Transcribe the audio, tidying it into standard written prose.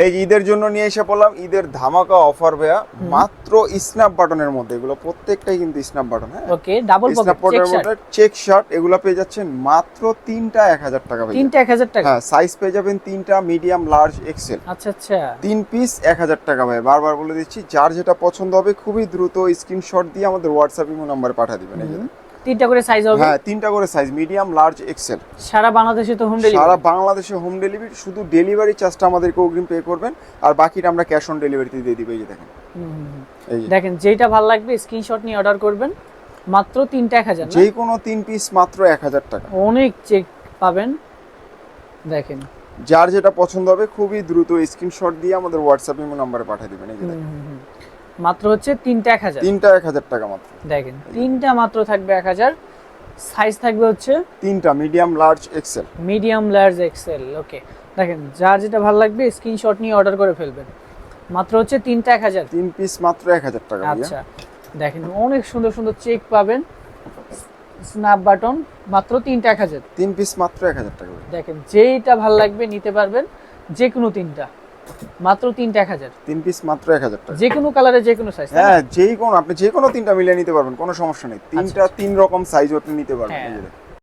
এই যে ঈদের জন্য নিয়ে এসে পড়লাম ঈদের ধামাকা অফার ভাইয়া, মাত্র স্ন্যাপ বাটনের মধ্যে, এগুলো প্রত্যেকটাই কিন্তু স্ন্যাপ বাটন। হ্যাঁ ওকে, ডাবল স্ন্যাপ পকেট বাটনের মধ্যে চেক শার্ট, এগুলো পেয়ে যাচ্ছেন মাত্র তিনটা 1000 টাকা ভাই। তিনটা 1000 টাকা? হ্যাঁ, সাইজ পেয়ে যাবেন তিনটা, মিডিয়াম, লার্জ, এক্সেল। আচ্ছা আচ্ছা, 3 পিস 1000 টাকা ভাই। বারবার বলে দিচ্ছি, যার যেটা পছন্দ হবে খুবই দ্রুত স্ক্রিনশট দিয়ে আমাদের হোয়াটসঅ্যাপ ইমো নম্বরে পাঠিয়ে দিবেন। এই যে তিনটা করে সাইজ হবে? হ্যাঁ, তিনটা করে সাইজ, মিডিয়াম, লার্জ, এক্সেল। সারা বাংলাদেশে তো হোম ডেলিভারি? সারা বাংলাদেশে হোম ডেলিভারি, শুধু ডেলিভারি চার্জটা আমাদেরকে অগ্রিম পে করবেন, আর বাকিটা আমরা ক্যাশ অন ডেলিভারিতে দিয়ে দিব। এই যে দেখেন, এই যে দেখেন, যেটা ভালো লাগবে স্ক্রিনশট নিয়ে অর্ডার করবেন। মাত্র তিনটা 1000 না? যে কোনো 3 পিস মাত্র 1000 টাকা। অনেক চেক পাবেন। দেখেন, যার যেটা পছন্দ হবে খুবই দ্রুত স্ক্রিনশট দিয়ে আমাদের হোয়াটসঅ্যাপ ইমো নম্বরে পাঠিয়ে দিবেন। এই যে দেখেন, মাত্র হচ্ছে তিনটা 1000। তিনটা 1000 টাকা মাত্র। দেখেন, তিনটা মাত্র থাকবে 1000। সাইজ থাকবে হচ্ছে তিনটা, medium, large, XL. Medium, large, XL. Okay, দেখেন, যার যেটা ভালো লাগবে স্ক্রিনশট নিয়ে অর্ডার করে ফেলবেন। মাত্র হচ্ছে তিনটা 1000। 3 পিস মাত্র 1000 টাকা ভাইয়া। আচ্ছা, দেখেন, অনেক সুন্দর সুন্দর চেক পাবেন। স্ন্যাপ বাটন মাত্র তিনটা 1000। 3 পিস মাত্র 1000 টাকা ভাইয়া। দেখেন, যেইটা ভালো লাগবে নিতে পারবেন, যে কোনো তিনটা, মাত্র তিনটা 1000। 3 পিস মাত্র 1000 টাকা। যে কোনো কালারে, যে কোনো সাইজ। হ্যাঁ, যেই কোনো, আপনি যে কোনো তিনটা মিলিয়ে নিতে পারবেন, কোনো সমস্যা নেই। তিনটা 3 রকম সাইজ আপনি নিতে পারবেন। হ্যাঁ। এই যে দেখেন।